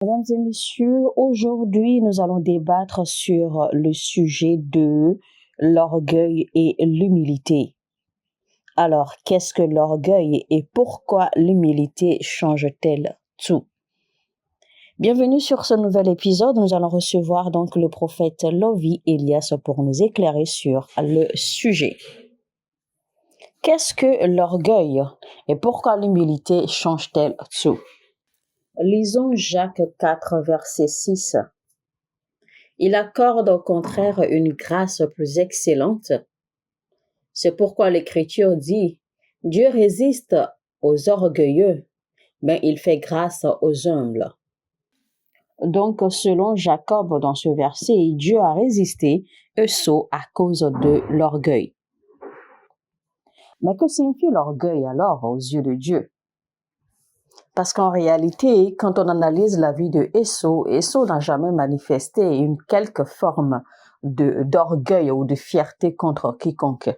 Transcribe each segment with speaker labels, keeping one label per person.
Speaker 1: Mesdames et messieurs, aujourd'hui nous allons débattre sur le sujet de l'orgueil et l'humilité. Alors, qu'est-ce que l'orgueil et pourquoi l'humilité change-t-elle tout? Bienvenue sur ce nouvel épisode. Nous allons recevoir donc le prophète Lovie Elias pour nous éclairer sur le sujet. Qu'est-ce que l'orgueil et pourquoi l'humilité change-t-elle tout? Lisons Jacques 4, verset 6. Il accorde au contraire une grâce plus excellente. C'est pourquoi l'Écriture dit, Dieu résiste aux orgueilleux, mais il fait grâce aux humbles. Donc, selon Jacob dans ce verset, Dieu a résisté eux à cause de l'orgueil. Mais que signifie l'orgueil alors aux yeux de Dieu? Parce qu'en réalité, quand on analyse la vie de Esau n'a jamais manifesté une quelque forme d'orgueil ou de fierté contre quiconque.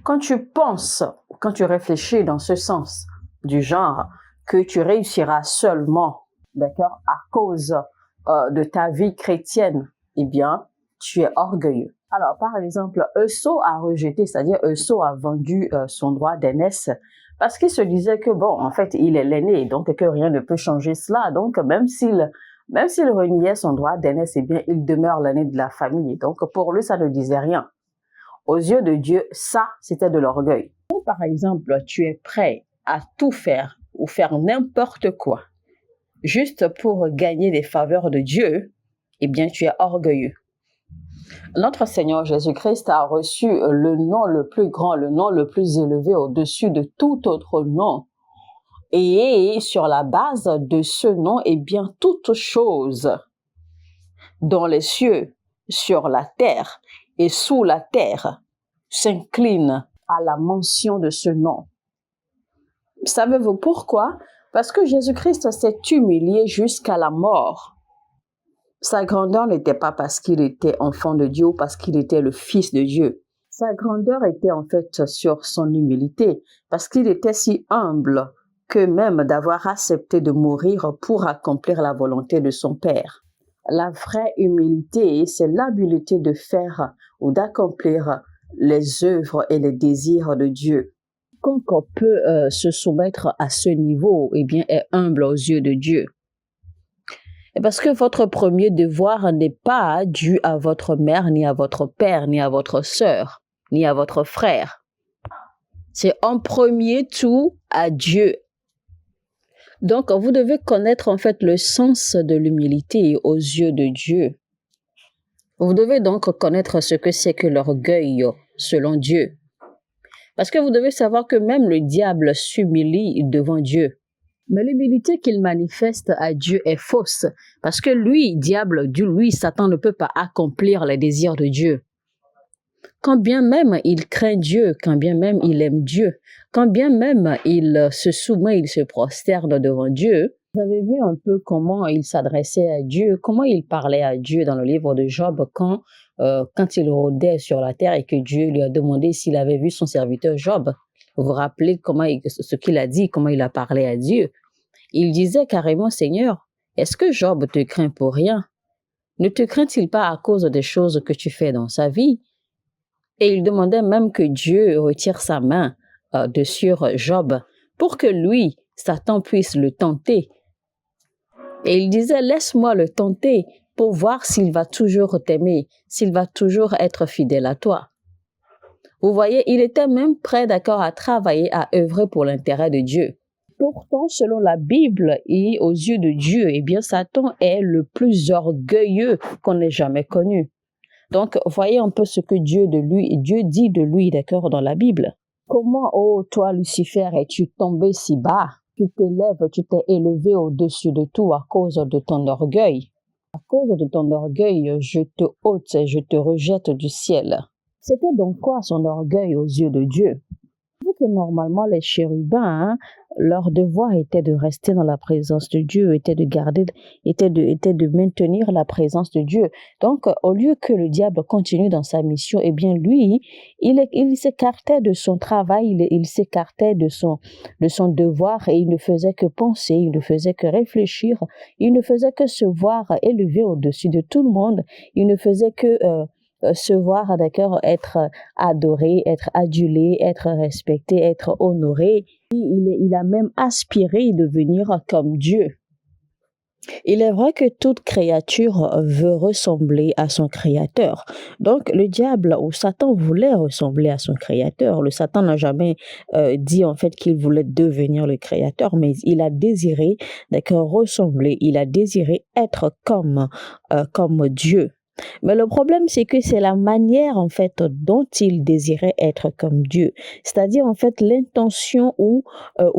Speaker 1: Quand tu réfléchis dans ce sens, du genre que tu réussiras seulement, d'accord, à cause de ta vie chrétienne, eh bien, tu es orgueilleux. Alors, par exemple, Esau a rejeté, c'est-à-dire Esau a vendu son droit d'aînesse parce qu'il se disait que, bon, en fait, il est l'aîné, donc que rien ne peut changer cela. Donc, même s'il reniait son droit d'aînesse, eh bien, il demeure l'aîné de la famille. Donc, pour lui, ça ne disait rien. Aux yeux de Dieu, ça, c'était de l'orgueil. Si, par exemple, tu es prêt à tout faire ou faire n'importe quoi, juste pour gagner des faveurs de Dieu, eh bien, tu es orgueilleux. Notre Seigneur Jésus-Christ a reçu le nom le plus grand, le nom le plus élevé au-dessus de tout autre nom. Et sur la base de ce nom, eh bien, toute chose dans les cieux, sur la terre et sous la terre s'incline à la mention de ce nom. Savez-vous pourquoi? Parce que Jésus-Christ s'est humilié jusqu'à la mort. Sa grandeur n'était pas parce qu'il était enfant de Dieu ou parce qu'il était le Fils de Dieu. Sa grandeur était en fait sur son humilité, parce qu'il était si humble que même d'avoir accepté de mourir pour accomplir la volonté de son Père. La vraie humilité, c'est l'habileté de faire ou d'accomplir les œuvres et les désirs de Dieu. Quiconque peut se soumettre à ce niveau, eh bien, est humble aux yeux de Dieu. Parce que votre premier devoir n'est pas dû à votre mère, ni à votre père, ni à votre sœur, ni à votre frère. C'est en premier tout à Dieu. Donc, vous devez connaître en fait le sens de l'humilité aux yeux de Dieu. Vous devez donc connaître ce que c'est que l'orgueil selon Dieu. Parce que vous devez savoir que même le diable s'humilie devant Dieu. Mais l'humilité qu'il manifeste à Dieu est fausse, parce que lui, Satan ne peut pas accomplir les désirs de Dieu. Quand bien même il craint Dieu, quand bien même il aime Dieu, quand bien même il se soumet, il se prosterne devant Dieu, vous avez vu un peu comment il s'adressait à Dieu, comment il parlait à Dieu dans le livre de Job quand il rôdait sur la terre et que Dieu lui a demandé s'il avait vu son serviteur Job. Vous vous rappelez ce qu'il a dit, comment il a parlé à Dieu. Il disait carrément, Seigneur, est-ce que Job te craint pour rien? Ne te craint-il pas à cause des choses que tu fais dans sa vie? Et il demandait même que Dieu retire sa main de sur Job pour que lui, Satan, puisse le tenter. Et il disait, laisse-moi le tenter pour voir s'il va toujours t'aimer, s'il va toujours être fidèle à toi. Vous voyez, il était même prêt, d'accord, à travailler, à œuvrer pour l'intérêt de Dieu. Pourtant, selon la Bible et aux yeux de Dieu, eh bien, Satan est le plus orgueilleux qu'on ait jamais connu. Donc, voyez un peu ce que Dieu dit de lui, d'accord, dans la Bible. Comment, ô toi, Lucifer, es-tu tombé si bas? Tu t'es élevé au-dessus de tout à cause de ton orgueil. À cause de ton orgueil, je te ôte et je te rejette du ciel. C'était donc quoi son orgueil aux yeux de Dieu? que normalement les chérubins, hein, leur devoir était de rester dans la présence de Dieu, était de maintenir la présence de Dieu. Donc, au lieu que le diable continue dans sa mission, eh bien, lui, il s'écartait de son travail, il s'écartait de son devoir et il ne faisait que penser, il ne faisait que réfléchir, il ne faisait que se voir élevé au-dessus de tout le monde, il ne faisait que se voir, d'accord, être adoré, être adulé, être respecté, être honoré. Il a même aspiré de devenir comme Dieu. Il est vrai que toute créature veut ressembler à son créateur. Donc, le diable ou Satan voulait ressembler à son créateur. Le Satan n'a jamais dit en fait qu'il voulait devenir le créateur, mais il a désiré, d'accord, ressembler. Il a désiré être comme Dieu. Mais le problème, c'est que c'est la manière, en fait, dont il désirait être comme Dieu. C'est-à-dire, en fait, l'intention ou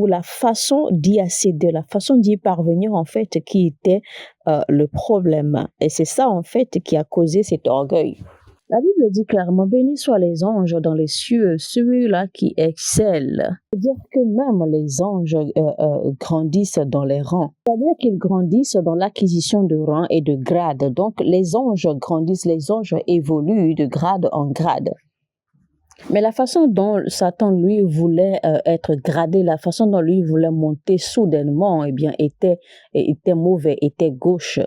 Speaker 1: la façon d'y accéder, la façon d'y parvenir, en fait, qui était le problème. Et c'est ça, en fait, qui a causé cet orgueil. La Bible dit clairement, bénis soient les anges dans les cieux, ceux-là qui excellent. C'est-à-dire que même les anges grandissent dans les rangs. C'est-à-dire qu'ils grandissent dans l'acquisition de rangs et de grades. Donc, les anges grandissent, les anges évoluent de grade en grade. Mais la façon dont Satan, lui, voulait être gradé, la façon dont lui voulait monter soudainement, eh bien, était mauvais, était gauche.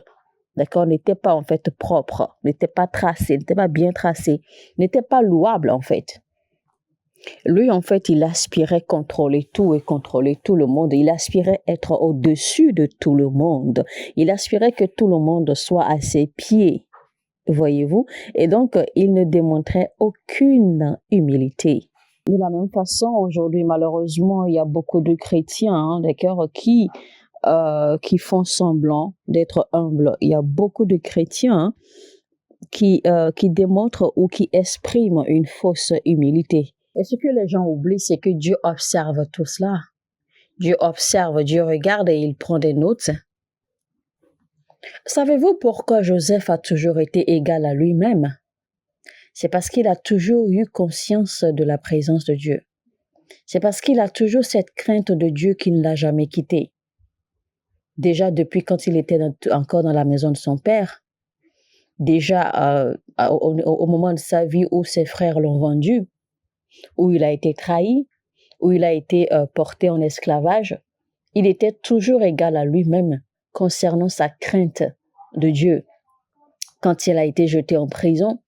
Speaker 1: D'accord, n'était pas en fait propre, n'était pas tracé, n'était pas bien tracé, n'était pas louable en fait. Lui, en fait, il aspirait contrôler tout et contrôler tout le monde. Il aspirait être au-dessus de tout le monde. Il aspirait que tout le monde soit à ses pieds, voyez-vous. Et donc, il ne démontrait aucune humilité. De la même façon, aujourd'hui, malheureusement, il y a beaucoup de chrétiens, hein, d'accord, qui font semblant d'être humbles. Il y a beaucoup de chrétiens qui démontrent ou qui expriment une fausse humilité. Et ce que les gens oublient, c'est que Dieu observe tout cela. Dieu observe, Dieu regarde et il prend des notes. Savez-vous pourquoi Joseph a toujours été égal à lui-même? C'est parce qu'il a toujours eu conscience de la présence de Dieu. C'est parce qu'il a toujours cette crainte de Dieu qui ne l'a jamais quitté. Déjà depuis quand il était encore dans la maison de son père, déjà au moment de sa vie où ses frères l'ont vendu, où il a été trahi, où il a été porté en esclavage, il était toujours égal à lui-même concernant sa crainte de Dieu. Quand il a été jeté en prison,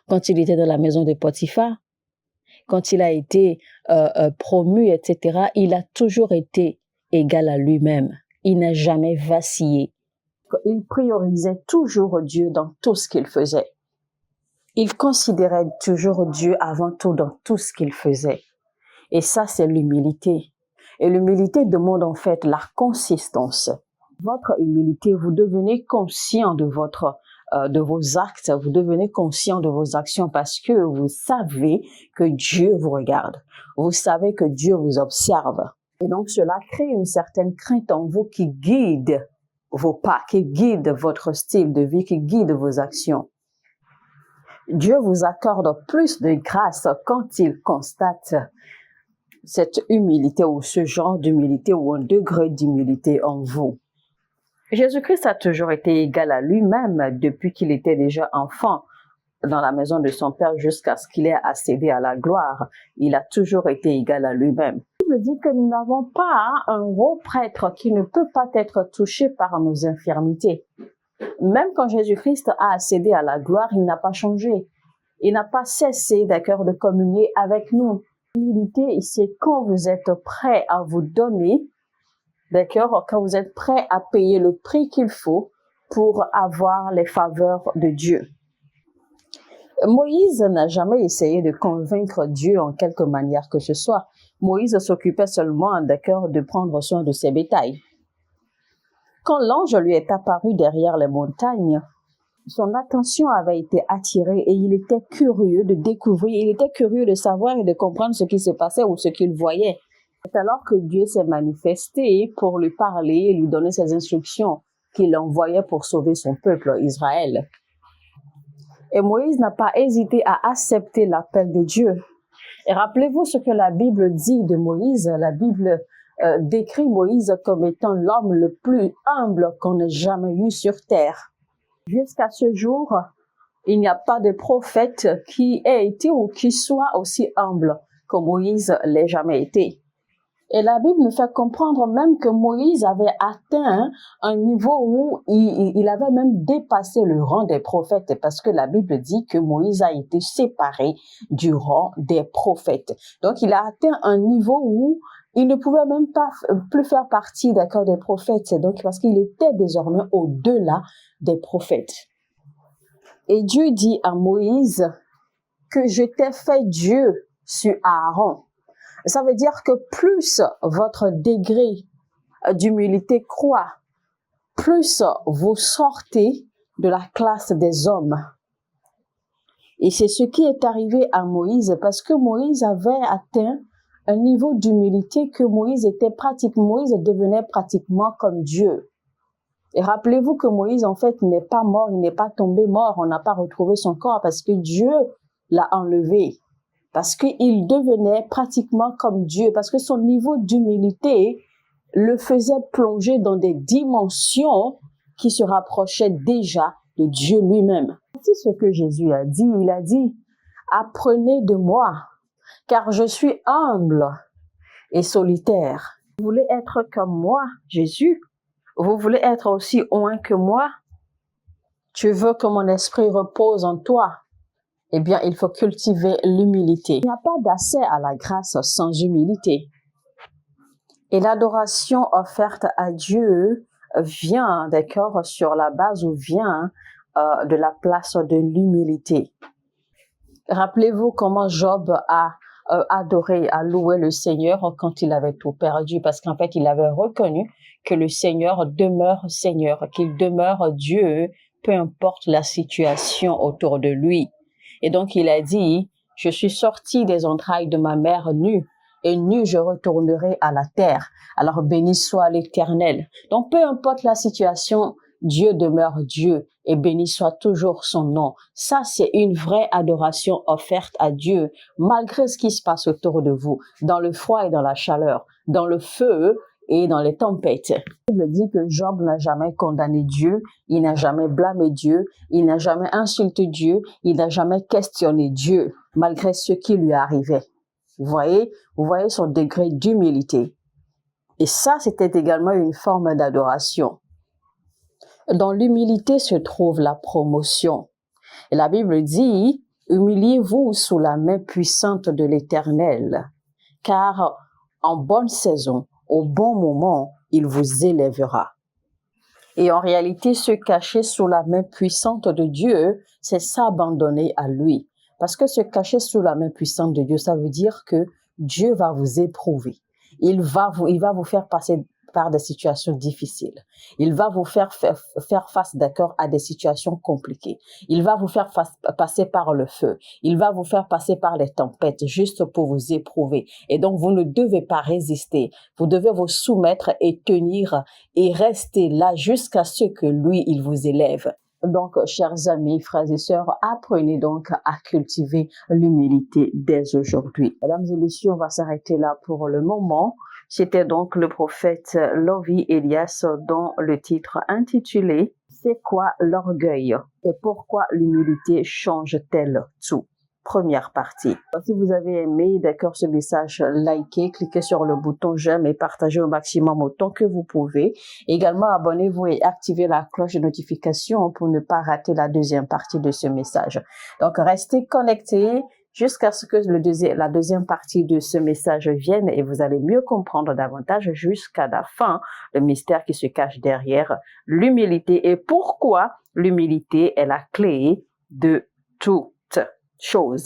Speaker 1: quand il était dans la maison de Potiphar, quand il a été promu, etc., il a toujours été égal à lui-même. Il n'a jamais vacillé. Il priorisait toujours Dieu dans tout ce qu'il faisait. Il considérait toujours Dieu avant tout dans tout ce qu'il faisait. Et ça, c'est l'humilité. Et l'humilité demande en fait la consistance. Votre humilité, vous devenez conscient de vos actes, vous devenez conscient de vos actions parce que vous savez que Dieu vous regarde. Vous savez que Dieu vous observe. Et donc, cela crée une certaine crainte en vous qui guide vos pas, qui guide votre style de vie, qui guide vos actions. Dieu vous accorde plus de grâce quand il constate cette humilité ou ce genre d'humilité ou un degré d'humilité en vous. Jésus-Christ a toujours été égal à lui-même depuis qu'il était déjà enfant dans la maison de son Père jusqu'à ce qu'il ait accédé à la gloire. Il a toujours été égal à lui-même. La Bible dit que nous n'avons pas un haut prêtre qui ne peut pas être touché par nos infirmités. Même quand Jésus-Christ a accédé à la gloire, il n'a pas changé. Il n'a pas cessé, d'accord, de communier avec nous. L'humilité, c'est quand vous êtes prêt à vous donner, d'accord, quand vous êtes prêt à payer le prix qu'il faut pour avoir les faveurs de Dieu. Moïse n'a jamais essayé de convaincre Dieu en quelque manière que ce soit. Moïse s'occupait seulement, d'accord, de prendre soin de ses bétails. Quand l'ange lui est apparu derrière les montagnes, son attention avait été attirée et il était curieux de découvrir, il était curieux de savoir et de comprendre ce qui se passait ou ce qu'il voyait. C'est alors que Dieu s'est manifesté pour lui parler et lui donner ses instructions qu'il envoyait pour sauver son peuple, Israël. Et Moïse n'a pas hésité à accepter l'appel de Dieu. Et rappelez-vous ce que la Bible dit de Moïse. La Bible décrit Moïse comme étant l'homme le plus humble qu'on ait jamais eu sur terre. Jusqu'à ce jour, il n'y a pas de prophète qui ait été ou qui soit aussi humble que Moïse l'ait jamais été. Et la Bible nous fait comprendre même que Moïse avait atteint un niveau où il avait même dépassé le rang des prophètes, parce que la Bible dit que Moïse a été séparé du rang des prophètes. Donc, il a atteint un niveau où il ne pouvait même pas plus faire partie, d'accord, des prophètes. Donc, parce qu'il était désormais au-delà des prophètes. Et Dieu dit à Moïse que je t'ai fait Dieu sur Aaron. Ça veut dire que plus votre degré d'humilité croît, plus vous sortez de la classe des hommes. Et c'est ce qui est arrivé à Moïse, parce que Moïse avait atteint un niveau d'humilité que Moïse devenait pratiquement comme Dieu. Et rappelez-vous que Moïse, en fait, n'est pas mort, il n'est pas tombé mort, on n'a pas retrouvé son corps parce que Dieu l'a enlevé. Parce qu'il devenait pratiquement comme Dieu, parce que son niveau d'humilité le faisait plonger dans des dimensions qui se rapprochaient déjà de Dieu lui-même. C'est ce que Jésus a dit. Il a dit, « Apprenez de moi, car je suis humble et solitaire. » Vous voulez être comme moi, Jésus? Vous voulez être aussi loin que moi? Tu veux que mon esprit repose en toi? Eh bien, il faut cultiver l'humilité. Il n'y a pas d'accès à la grâce sans humilité. Et l'adoration offerte à Dieu vient, d'accord, sur la base ou vient de la place de l'humilité. Rappelez-vous comment Job a adoré, a loué le Seigneur quand il avait tout perdu, parce qu'en fait, il avait reconnu que le Seigneur demeure Seigneur, qu'il demeure Dieu, peu importe la situation autour de lui. Et donc, il a dit, « Je suis sorti des entrailles de ma mère nue, et nu je retournerai à la terre. Alors, béni soit l'Éternel. » Donc, peu importe la situation, Dieu demeure Dieu, et béni soit toujours son nom. Ça, c'est une vraie adoration offerte à Dieu, malgré ce qui se passe autour de vous, dans le froid et dans la chaleur, dans le feu et dans les tempêtes. La Bible dit que Job n'a jamais condamné Dieu, il n'a jamais blâmé Dieu, il n'a jamais insulté Dieu, il n'a jamais questionné Dieu, malgré ce qui lui arrivait. Vous voyez son degré d'humilité. Et ça, c'était également une forme d'adoration. Dans l'humilité se trouve la promotion. Et la Bible dit, « Humiliez-vous sous la main puissante de l'Éternel, car en bonne saison, au bon moment, il vous élèvera. » Et en réalité, se cacher sous la main puissante de Dieu, c'est s'abandonner à lui. Parce que se cacher sous la main puissante de Dieu, ça veut dire que Dieu va vous éprouver. Il va vous faire passer par des situations difficiles. Il va vous faire face, d'accord, à des situations compliquées. Il va vous faire passer par le feu. Il va vous faire passer par les tempêtes juste pour vous éprouver. Et donc, vous ne devez pas résister. Vous devez vous soumettre et tenir et rester là jusqu'à ce que lui, il vous élève. Donc, chers amis, frères et sœurs, apprenez donc à cultiver l'humilité dès aujourd'hui. Mesdames et messieurs, on va s'arrêter là pour le moment. C'était donc le prophète Lovie Elias dans le titre intitulé « C'est quoi l'orgueil et pourquoi l'humilité change-t-elle tout ?» Première partie. Si vous avez aimé, d'accord, ce message, likez, cliquez sur le bouton j'aime et partagez au maximum autant que vous pouvez. Également, abonnez-vous et activez la cloche de notification pour ne pas rater la deuxième partie de ce message. Donc, restez connectés jusqu'à ce que la deuxième partie de ce message vienne et vous allez mieux comprendre davantage jusqu'à la fin le mystère qui se cache derrière l'humilité et pourquoi l'humilité est la clé de toute chose.